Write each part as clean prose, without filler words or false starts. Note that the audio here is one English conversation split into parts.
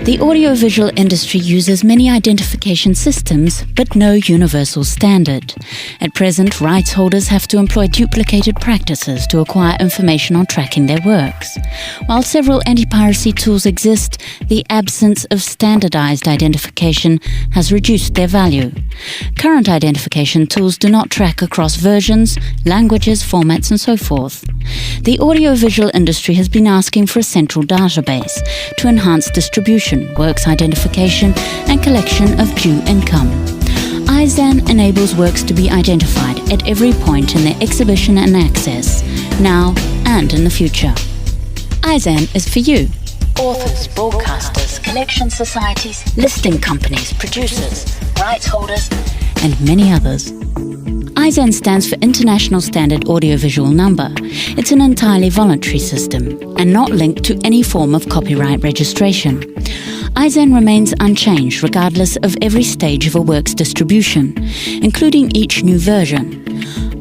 The audiovisual industry uses many identification systems, but no universal standard. At present, rights holders have to employ duplicated practices to acquire information on tracking their works. While several anti-piracy tools exist, the absence of standardized identification has reduced their value. Current identification tools do not track across versions, languages, formats, and so forth. The audiovisual industry has been asking for a central database to enhance distribution, works identification, and collection of due income. ISAN enables works to be identified at every point in their exhibition and access, now and in the future. ISAN is for you. Authors, broadcasters, collection societies, listing companies, producers, rights holders, and many others. ISAN stands for International Standard Audiovisual Number. It's an entirely voluntary system and not linked to any form of copyright registration. ISAN remains unchanged regardless of every stage of a work's distribution, including each new version.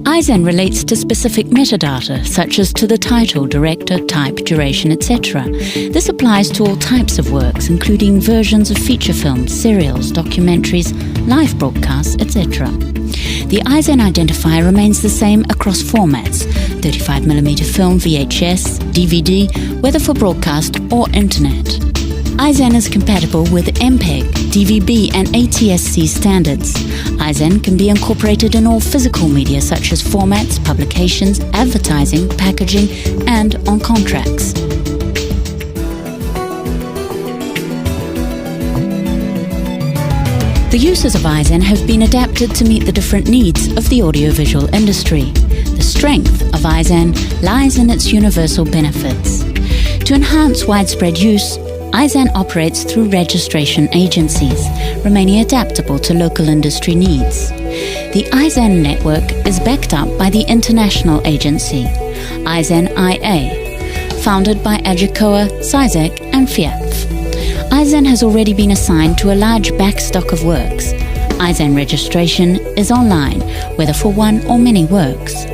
ISAN relates to specific metadata, such as to the title, director, type, duration, etc. This applies to all types of works, including versions of feature films, serials, documentaries, live broadcasts, etc. The ISAN identifier remains the same across formats: 35mm film, VHS, DVD, whether for broadcast or internet. ISAN is compatible with MPEG, DVB and ATSC standards. ISAN can be incorporated in all physical media such as formats, publications, advertising, packaging, and on contracts. The uses of ISAN have been adapted to meet the different needs of the audiovisual industry. The strength of ISAN lies in its universal benefits. To enhance widespread use, ISAN operates through registration agencies, remaining adaptable to local industry needs. The ISAN network is backed up by the international agency, ISAN IA, founded by Ajakoa, SISAC and FIAF. ISAN has already been assigned to a large backstock of works. ISAN registration is online, whether for one or many works.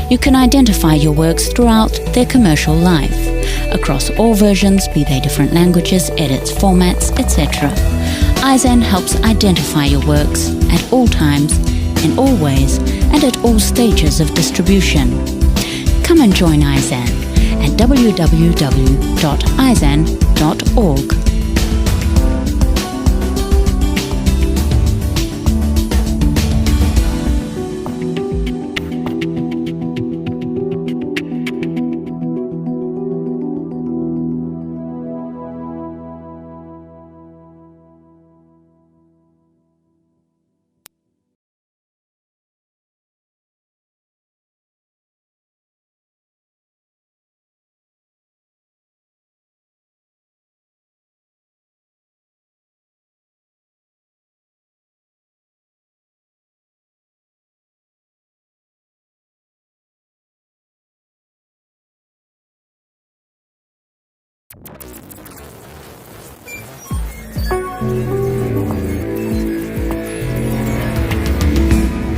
You can identify your works throughout their commercial life, across all versions, be they different languages, edits, formats, etc. ISAN helps identify your works at all times, in all ways, and at all stages of distribution. Come and join ISAN at www.isan.org.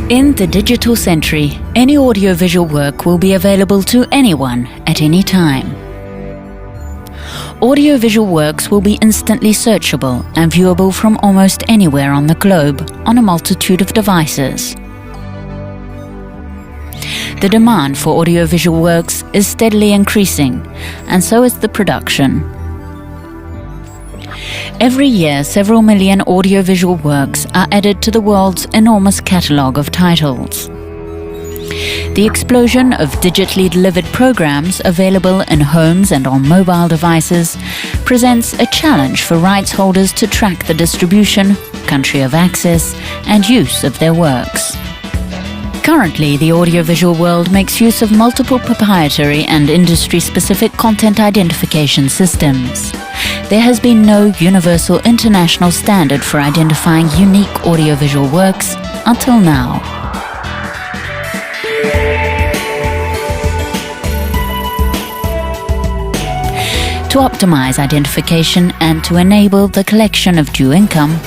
In the digital century, any audiovisual work will be available to anyone at any time. Audiovisual works will be instantly searchable and viewable from almost anywhere on the globe on a multitude of devices. The demand for audiovisual works is steadily increasing, and so is the production. Every year, several million audiovisual works are added to the world's enormous catalogue of titles. The explosion of digitally delivered programs available in homes and on mobile devices presents a challenge for rights holders to track the distribution, country of access, and use of their works. Currently, the audiovisual world makes use of multiple proprietary and industry-specific content identification systems. There has been no universal international standard for identifying unique audiovisual works until now. To optimize identification and to enable the collection of due income,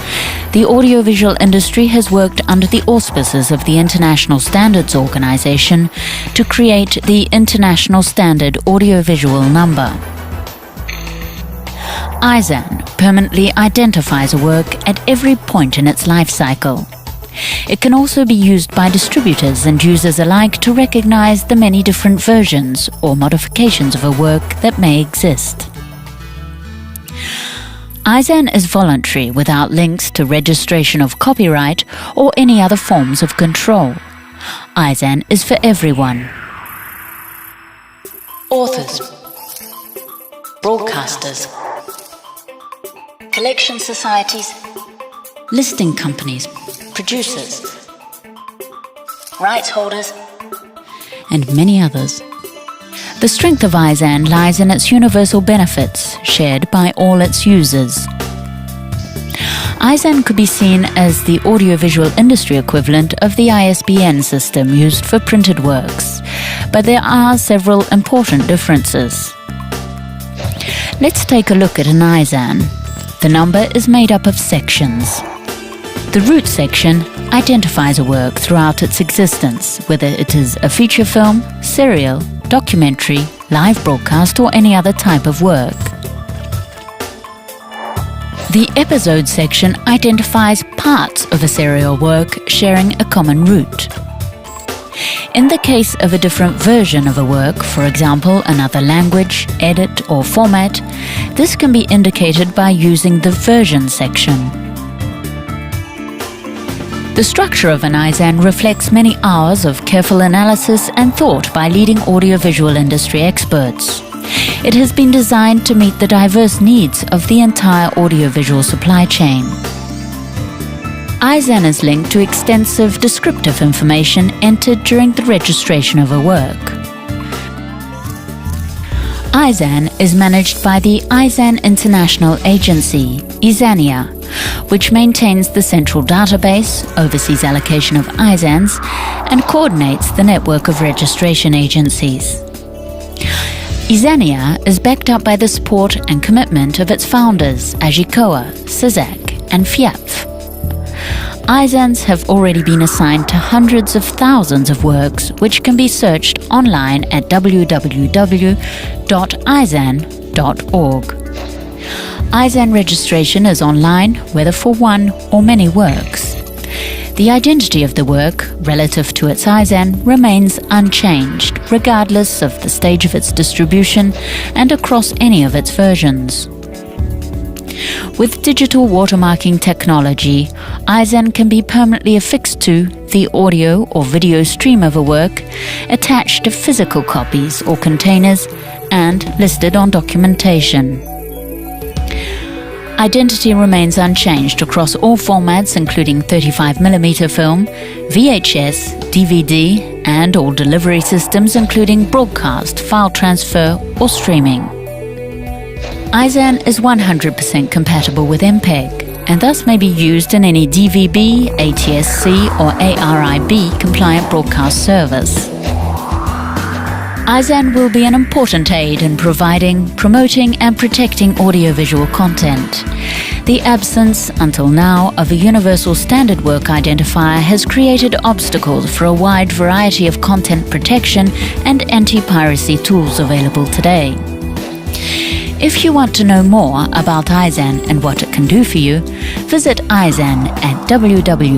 the audiovisual industry has worked under the auspices of the International Standards Organization to create the International Standard Audiovisual Number. ISAN permanently identifies a work at every point in its life cycle. It can also be used by distributors and users alike to recognize the many different versions or modifications of a work that may exist. ISAN is voluntary without links to registration of copyright or any other forms of control. ISAN is for everyone. Authors, broadcasters, collection societies, listing companies, producers, rights holders, and many others. The strength of ISAN lies in its universal benefits, shared by all its users. ISAN could be seen as the audiovisual industry equivalent of the ISBN system used for printed works, but there are several important differences. Let's take a look at an ISAN. The number is made up of sections. The root section identifies a work throughout its existence, whether it is a feature film, serial, documentary, live broadcast, or any other type of work. The episode section identifies parts of a serial work sharing a common root. In the case of a different version of a work, for example, another language, edit, or format, this can be indicated by using the version section. The structure of an ISAN reflects many hours of careful analysis and thought by leading audiovisual industry experts. It has been designed to meet the diverse needs of the entire audiovisual supply chain. ISAN is linked to extensive descriptive information entered during the registration of a work. ISAN is managed by the ISAN International Agency, ISANIA, which maintains the central database, oversees allocation of ISANs, and coordinates the network of registration agencies. ISANIA is backed up by the support and commitment of its founders, AGICOA, SISAC, and FIAPF. ISANs have already been assigned to hundreds of thousands of works, which can be searched online at www.isan.org. ISAN registration is online, whether for one or many works. The identity of the work, relative to its ISAN, remains unchanged, regardless of the stage of its distribution and across any of its versions. With digital watermarking technology, ISAN can be permanently affixed to the audio or video stream of a work, attached to physical copies or containers, and listed on documentation. Identity remains unchanged across all formats, including 35mm film, VHS, DVD, and all delivery systems, including broadcast, file transfer, or streaming. ISAN is 100% compatible with MPEG, and thus may be used in any DVB, ATSC, or ARIB compliant broadcast service. ISAN will be an important aid in providing, promoting, and protecting audiovisual content. The absence, until now, of a universal standard work identifier has created obstacles for a wide variety of content protection and anti-piracy tools available today. If you want to know more about ISAN and what it can do for you, visit ISAN at www.isan.org.